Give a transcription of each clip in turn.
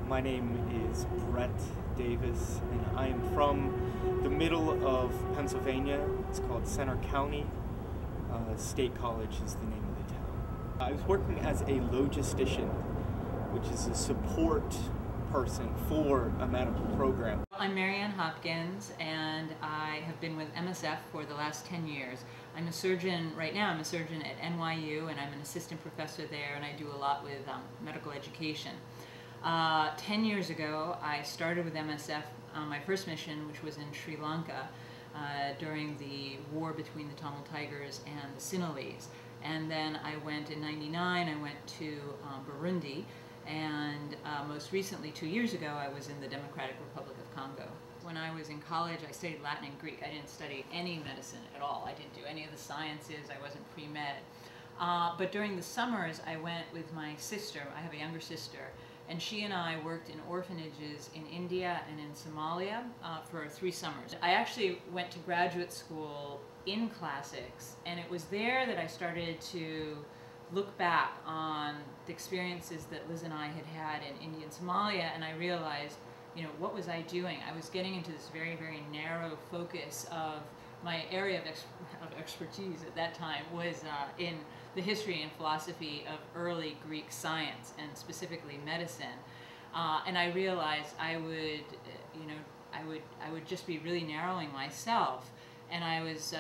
My name is Brett Davis, and I am from the middle of Pennsylvania. It's called Center County. State College is the name of the town. I was working as a logistician, which is a support person for a medical program. I'm Hopkins, and I have been with MSF for the last 10 years. I'm a surgeon right now. I'm a surgeon at NYU, and I'm an assistant professor there, and I do a lot with medical education. 10 years ago, I started with MSF on my first mission, which was in Sri Lanka during the war between the Tamil Tigers and the Sinhalese. And then I went in '99, I went to Burundi, and most recently, 2 years ago, I was in the Democratic Republic of Congo. When I was in college, I studied Latin and Greek. I didn't study any medicine at all. I didn't do any of the sciences. I wasn't pre-med. But during the summers, I went with my sister. I have a younger sister, and she and I worked in orphanages in India and in Somalia for 3 summers. I actually went to graduate school in classics, and it was there that I started to look back on the experiences that Liz and I had had in India and Somalia, and I realized, you know, what was I doing? I was getting into this very, very narrow focus of my area of expertise at that time was in the history and philosophy of early Greek science, and specifically medicine. And I realized I would, you know, I would just be really narrowing myself, and I was,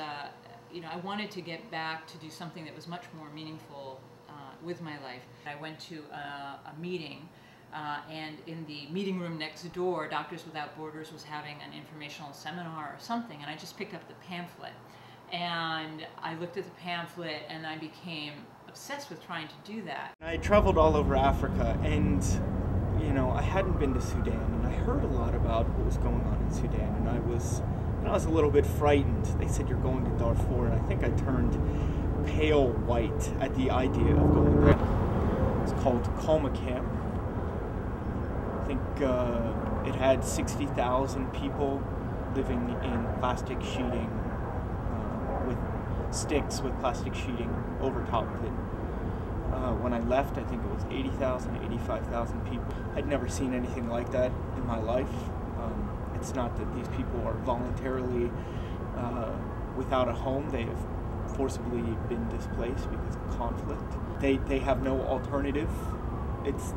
you know, I wanted to get back to do something that was much more meaningful with my life. I went to a meeting, and in the meeting room next door, Doctors Without Borders was having an informational seminar or something, and I just picked up the pamphlet. And I looked at the pamphlet, and I became obsessed with trying to do that. I traveled all over Africa, and you know, I hadn't been to Sudan, and I heard a lot about what was going on in Sudan, and I was a little bit frightened. They said you're going to Darfur, and I think I turned pale white at the idea of going there. It's called Coma camp. I think it had 60,000 people living in plastic sheeting, with sticks with plastic sheeting over top of it. When I left, I think it was 80,000, 85,000 people. I'd never seen anything like that in my life. It's not that these people are voluntarily without a home. They have forcibly been displaced because of conflict. They have no alternative. It's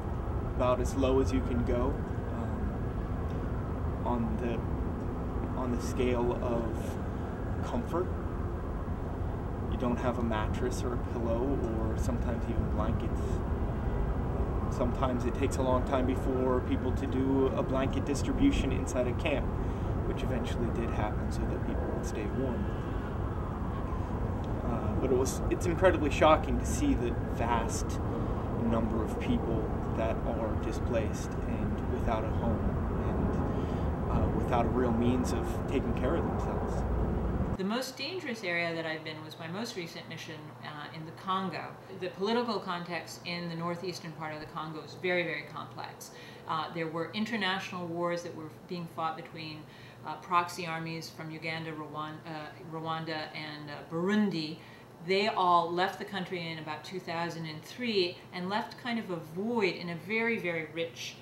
about as low as you can go on the scale of comfort. You don't have a mattress or a pillow, or sometimes even blankets. Sometimes it takes a long time before people to do a blanket distribution inside a camp, which eventually did happen so that people would stay warm. But it's incredibly shocking to see the vast number of people that are displaced and without a home and without a real means of taking care of themselves. The most dangerous area that I've been was my most recent mission in the Congo. The political context in the northeastern part of the Congo is very, very complex. There were international wars that were being fought between proxy armies from Uganda, Rwanda, and Burundi. They all left the country in about 2003 and left kind of a void in a very, very rich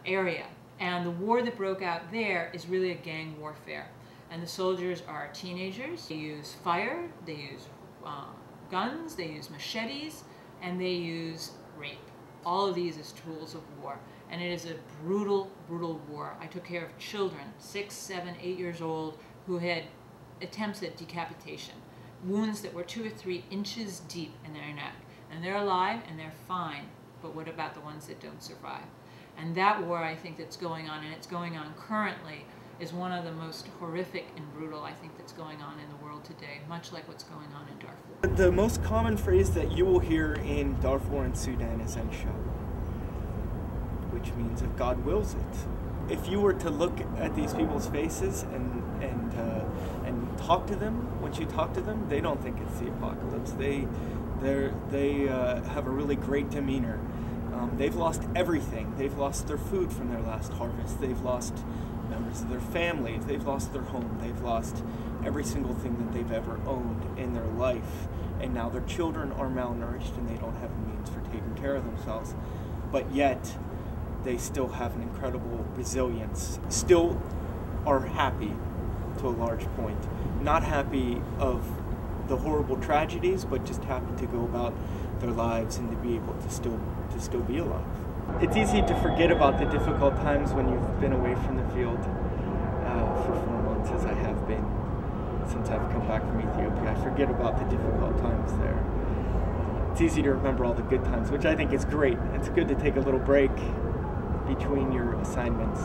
area. And the war that broke out there is really a gang warfare. And the soldiers are teenagers. They use fire, they use guns, they use machetes, and they use rape. All of these as tools of war. And it is a brutal, brutal war. I took care of children, 6, 7, 8 years old, who had attempts at decapitation. Wounds that were 2 or 3 inches deep in their neck. And they're alive and they're fine, but what about the ones that don't survive? And that war, I think, that's going on, and it's going on currently, is one of the most horrific and brutal, I think, that's going on in the world today, much like what's going on in Darfur. The most common phrase that you will hear in Darfur and Sudan is inshallah, which means if God wills it. If you were to look at these people's faces and talk to them, once you talk to them, they don't think it's the apocalypse. They have a really great demeanor. They've lost everything. They've lost their food from their last harvest. They've lost members of their families. They've lost their home. They've lost every single thing that they've ever owned in their life. And now their children are malnourished and they don't have a means for taking care of themselves. But yet, they still have an incredible resilience, still are happy to a large point. Not happy of the horrible tragedies, but just happy to go about their lives and to be able to still be alive. It's easy to forget about the difficult times when you've been away from the field for 4 months, as I have been since I've come back from Ethiopia. I forget about the difficult times there. It's easy to remember all the good times, which I think is great. It's good to take a little break between your assignments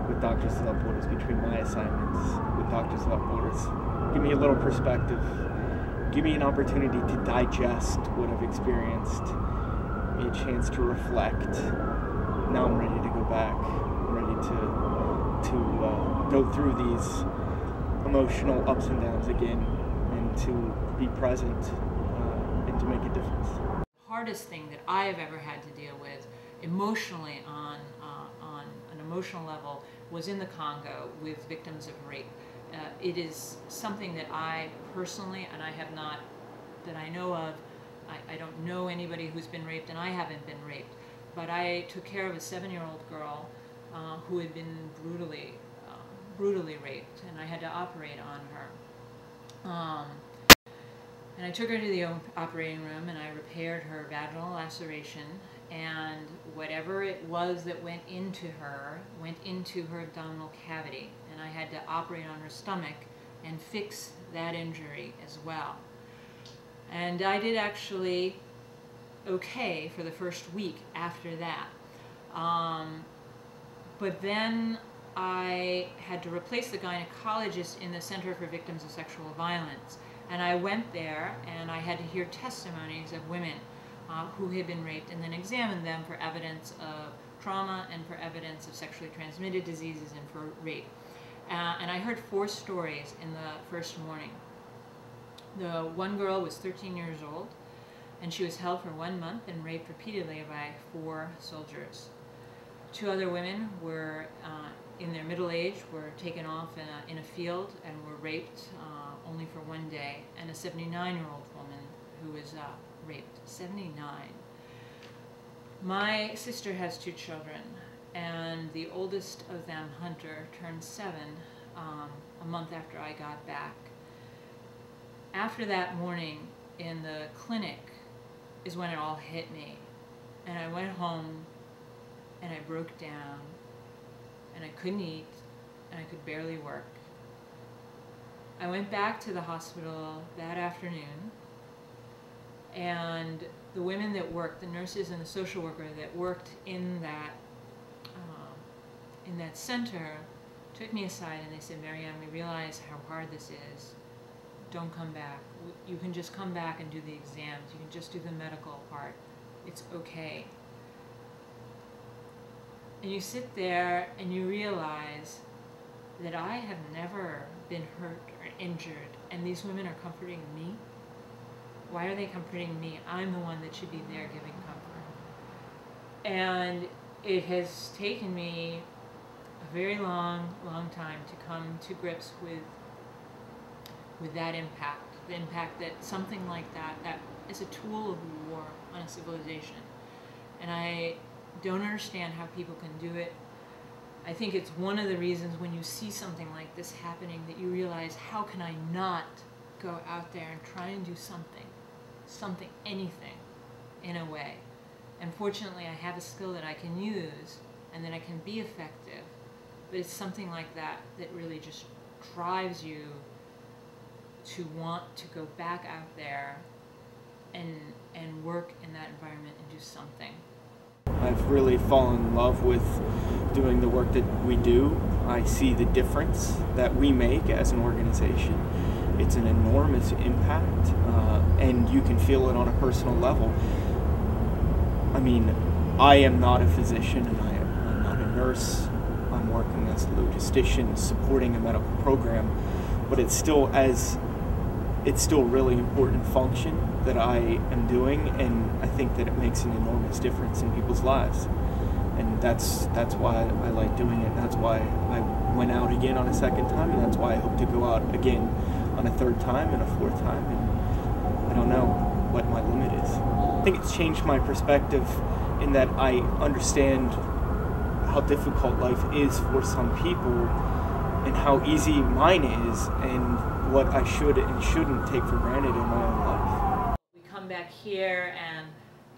with Doctors Without Borders, between my assignments with Doctors Without Borders. Give me a little perspective. Give me an opportunity to digest what I've experienced. Give me a chance to reflect. Now I'm ready to go back. I'm ready to go through these emotional ups and downs again, and to be present and to make a difference. The hardest thing that I have ever had to deal with emotionally on an emotional level was in the Congo with victims of rape. It is something that I personally, and I have not, that I know of, I don't know anybody who's been raped, and I haven't been raped, but I took care of a 7-year-old girl who had been brutally raped, and I had to operate on her. And I took her to the operating room, and I repaired her vaginal laceration, and whatever it was that went into her abdominal cavity, and I had to operate on her stomach and fix that injury as well. And I did actually okay for the first week after that. But then I had to replace the gynecologist in the Center for Victims of Sexual Violence. And I went there, and I had to hear testimonies of women who had been raped, and then examine them for evidence of trauma and for evidence of sexually transmitted diseases and for rape. And I heard 4 stories in the first morning. The one girl was 13 years old, and she was held for 1 month and raped repeatedly by 4 soldiers. 2 other women were in their middle age, were taken off in a field and were raped only for 1 day, and a 79-year-old woman who was raped. 79. My sister has 2 children, and the oldest of them, Hunter, turned 7 a month after I got back. After that morning in the clinic is when it all hit me, and I went home and I broke down, and I couldn't eat, and I could barely work. I went back to the hospital that afternoon, and the women that worked, the nurses and the social worker that worked in that center, took me aside and they said, "Marianne, we realize how hard this is. Don't come back. You can just come back and do the exams. You can just do the medical part. It's okay." And you sit there and you realize that I have never been hurt or injured, and these women are comforting me. Why are they comforting me? I'm the one that should be there giving comfort. And it has taken me a very long time to come to grips with that impact. The impact that something like that is a tool of war on a civilization. And I don't understand how people can do it. I think it's one of the reasons when you see something like this happening that you realize, how can I not go out there and try and do something, anything, in a way. And fortunately I have a skill that I can use and that I can be effective, but it's something like that that really just drives you to want to go back out there and work in that environment and do something. I've really fallen in love with doing the work that we do. I see the difference that we make as an organization. It's an enormous impact, and you can feel it on a personal level. I mean, I am not a physician, and I'm not a nurse. I'm working as a logistician, supporting a medical program, but it's still a really important function that I am doing, and I think that it makes an enormous difference in people's lives. And that's why I like doing it. That's why I went out again on a 2nd time, and that's why I hope to go out again on a 3rd time and a 4th time, and I don't know what my limit is. I think it's changed my perspective in that I understand how difficult life is for some people and how easy mine is and what I should and shouldn't take for granted in my own life. We come back here and,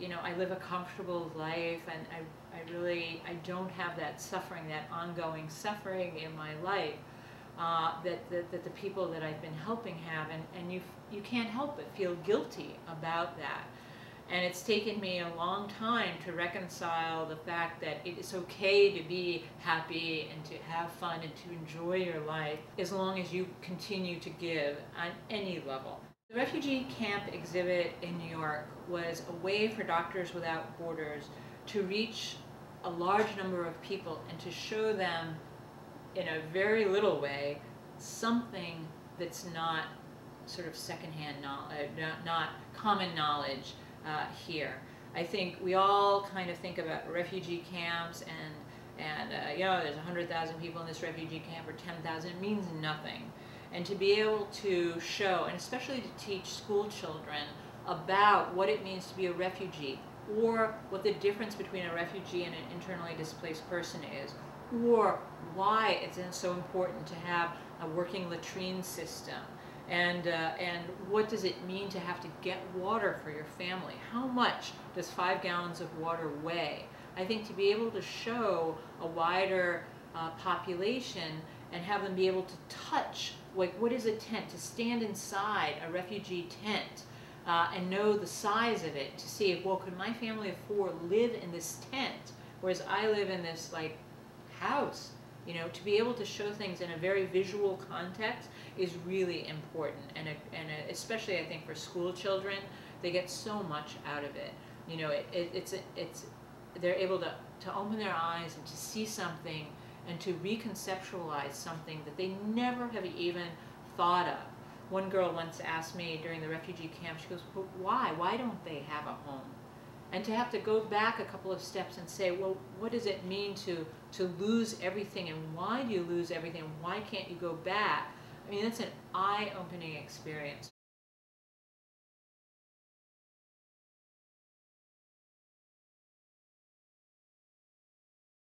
you know, I live a comfortable life, and I don't have that suffering, that ongoing suffering in my life that the people that I've been helping have, and you can't help but feel guilty about that. And it's taken me a long time to reconcile the fact that it is okay to be happy and to have fun and to enjoy your life as long as you continue to give on any level. The refugee camp exhibit in New York was a way for Doctors Without Borders to reach a large number of people and to show them in a very little way something that's not sort of secondhand knowledge, not common knowledge here. I think we all kind of think about refugee camps and you know, there's 100,000 people in this refugee camp or 10,000. It means nothing. And to be able to show, and especially to teach school children about what it means to be a refugee, or what the difference between a refugee and an internally displaced person is, or why it's so important to have a working latrine system, and what does it mean to have to get water for your family? How much does 5 gallons of water weigh? I think to be able to show a wider population and have them be able to touch, like, what is a tent, to stand inside a refugee tent and know the size of it, to see, well, could my family of 4 live in this tent, whereas I live in this, like, house? You know, to be able to show things in a very visual context is really important, and especially I think for school children, they get so much out of it. You know, they're able to open their eyes and to see something and to reconceptualize something that they never have even thought of. One girl once asked me during the refugee camp, she goes, "But why? Why don't they have a home?" And to have to go back a couple of steps and say, well, what does it mean to lose everything, and why do you lose everything, and why can't you go back? I mean, that's an eye-opening experience.